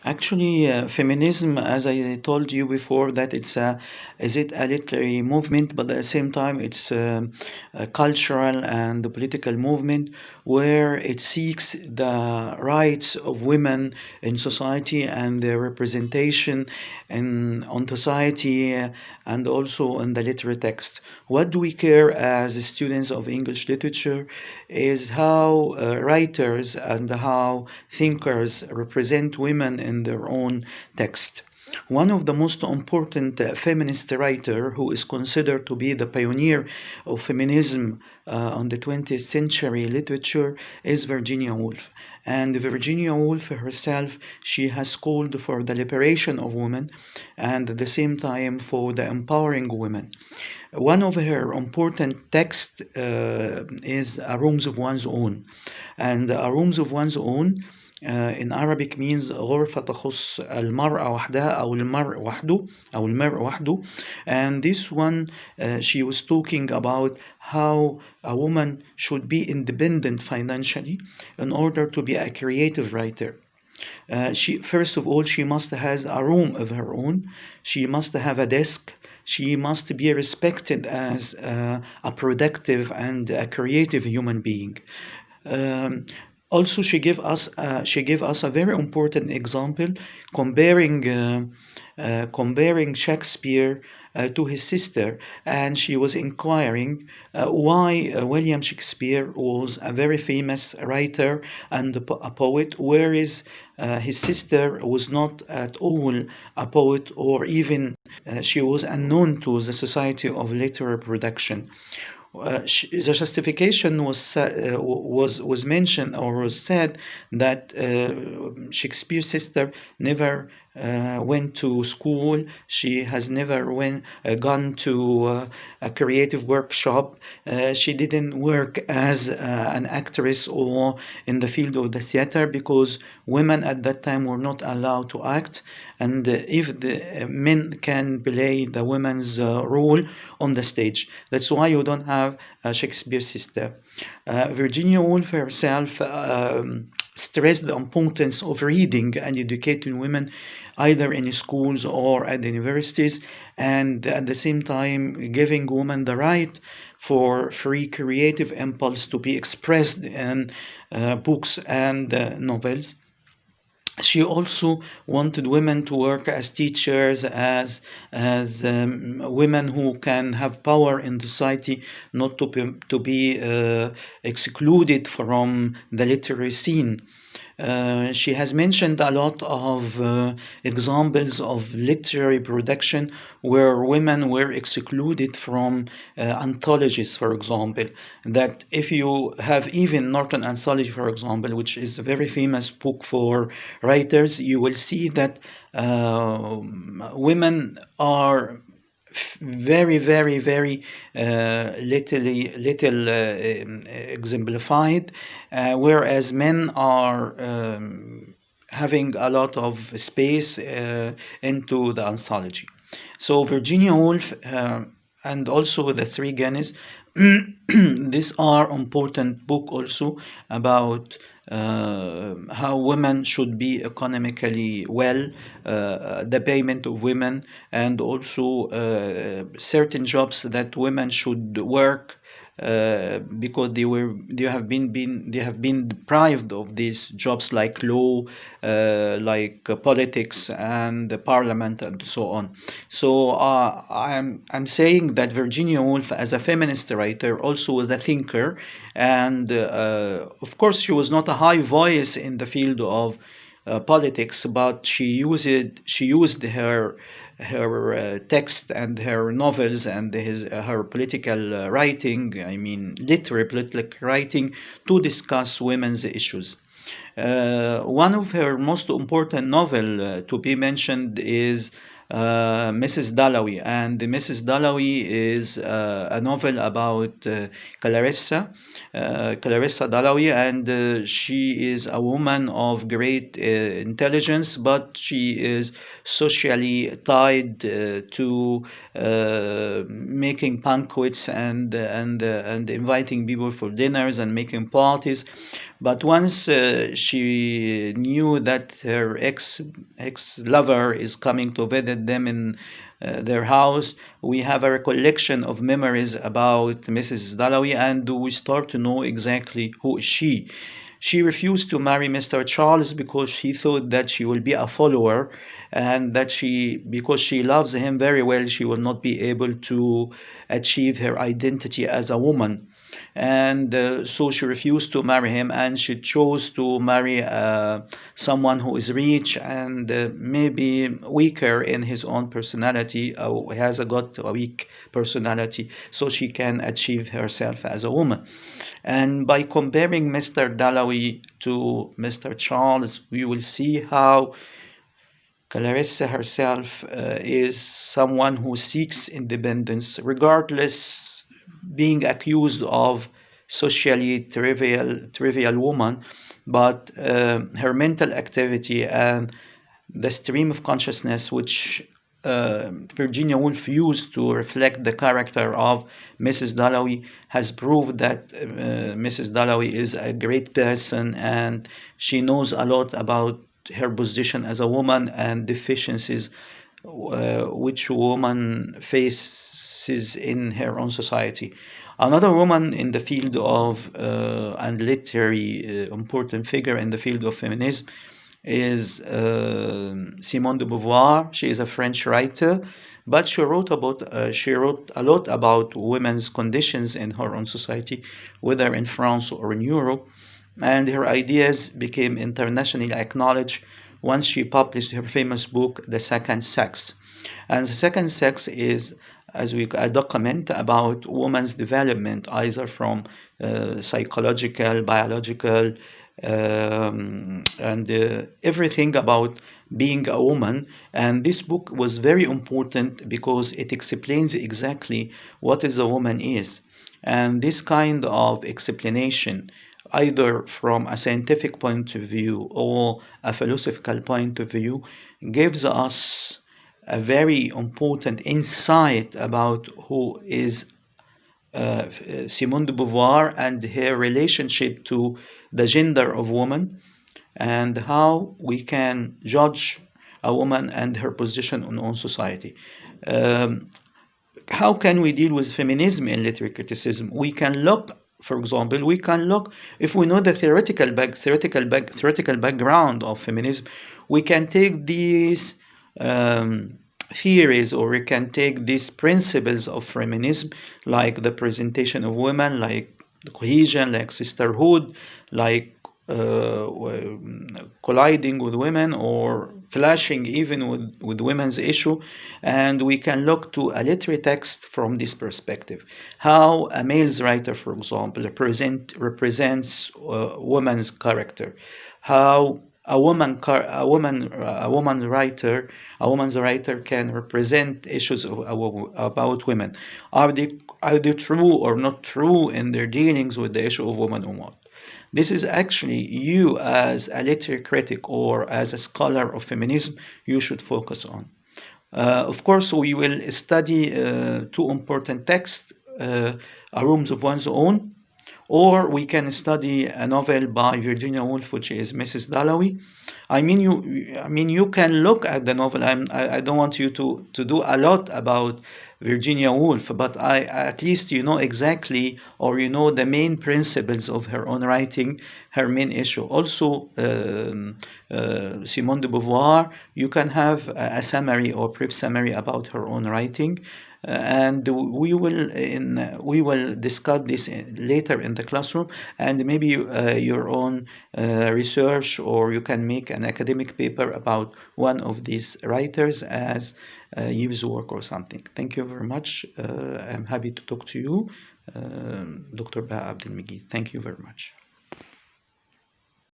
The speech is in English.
Actually, feminism, as I told you before, that is it a literary movement, but at the same time, it's a cultural and a political movement where it seeks the rights of women in society and their representation in on society and also in the literary text. What do we care as students of English literature is how writers and how thinkers represent women in their own text. One of the most important feminist writer who is considered to be the pioneer of feminism on the 20th century literature is Virginia Woolf. And Virginia Woolf herself, she has called for the liberation of women and at the same time for the empowering women. One of her important texts is A Rooms of One's Own. And A Rooms of One's Own in Arabic means غرفة تخص المرأة وحدها أو المرء وحده أو المرء وحده. And this one, she was talking about how a woman should be independent financially in order to be a creative writer. She first of all she must have a room of her own. She must have a desk. She must be respected as a productive and a creative human being. Um, Also, she gave us a very important example comparing Shakespeare to his sister, and she was inquiring why William Shakespeare was a very famous writer and a poet, whereas his sister was not at all a poet, or even she was unknown to the Society of Literary Production. The justification was mentioned or was said that Shakespeare's sister never went to school. She has never gone to a creative workshop. She didn't work as an actress or in the field of the theater because women at that time were not allowed to act. And if the men can play the women's role on the stage, that's why you don't have a Shakespeare sister. Virginia Woolf herself stressed the importance of reading and educating women either in schools or at the universities, and at the same time giving women the right for free creative impulse to be expressed in books and novels. She also wanted women to work as teachers, as women who can have power in society, not to be excluded from the literary scene. She has mentioned a lot of examples of literary production where women were excluded from anthologies, for example. That if you have even Norton Anthology, for example, which is a very famous book for writers, you will see that women are very, very, very little exemplified, whereas men are having a lot of space into the anthology. So Virginia Woolf and also the Three Guineas, these are important book also about how women should be economically well, the payment of women, and also certain jobs that women should work because they have been deprived of these jobs like law, like politics and the parliament and so on. So I'm saying that Virginia Woolf, as a feminist writer, also was a thinker, and of course she was not a high voice in the field of politics, but she used her text and her novels and her political writing, I mean literary political writing, to discuss women's issues. One of her most important novel to be mentioned is Mrs. Dalloway, and Mrs. Dalloway is a novel about Clarissa Dalloway, and she is a woman of great intelligence, but she is socially tied to making banquets and inviting people for dinners and making parties, But once she knew that her ex lover is coming to visit them in their house, we have a recollection of memories about Mrs. Dalloway, and we start to know exactly who is she. She refused to marry Mr. Charles because she thought that she will be a follower, and that because she loves him very well, she will not be able to achieve her identity as a woman. And so she refused to marry him, and she chose to marry someone who is rich and maybe weaker in his own personality, got a weak personality, so she can achieve herself as a woman. And by comparing Mr. Dalloway to Mr. Charles, we will see how Clarissa herself is someone who seeks independence, regardless being accused of socially trivial woman, but her mental activity and the stream of consciousness which Virginia Woolf used to reflect the character of Mrs. Dalloway has proved that Mrs. Dalloway is a great person, and she knows a lot about her position as a woman and deficiencies which woman faces in her own society. Another woman in the field of and literary important figure in the field of feminism is Simone de Beauvoir. She is a French writer, but she wrote a lot about women's conditions in her own society, whether in France or in Europe, and her ideas became internationally acknowledged once she published her famous book, The Second Sex. And the second sex is, as we a document about woman's development, either from psychological, biological, and everything about being a woman. And this book was very important because it explains exactly what is a woman is. And this kind of explanation, either from a scientific point of view or a philosophical point of view, gives us a very important insight about who is Simone de Beauvoir and her relationship to the gender of woman, and how we can judge a woman and her position in our society. Um, how can we deal with feminism in literary criticism? We can look, for example, if we know the theoretical background of feminism, we can take these um, theories, or we can take these principles of feminism, like the presentation of women, like the cohesion, like sisterhood, like colliding with women or clashing even with women's issue, and we can look to a literary text from this perspective. How a male's writer, for example, represents woman's character. How a woman's writer can represent issues about women. Are they true or not true in their dealings with the issue of woman or not? This is actually you, as a literary critic or as a scholar of feminism, you should focus on. Of course, we will study two important texts, A Rooms of One's Own, or we can study a novel by Virginia Woolf, which is Mrs. Dalloway. You can look at the novel. I don't want you to do a lot about Virginia Woolf, but at least you know exactly, or you know the main principles of her own writing, her main issue. Also, Simone de Beauvoir, you can have a summary or brief summary about her own writing. And we will discuss this later in the classroom, and maybe your own research, or you can make an academic paper about one of these writers as Yves' work or something. Thank you very much. I'm happy to talk to you, Dr. Baha Abdelmegid. Thank you very much.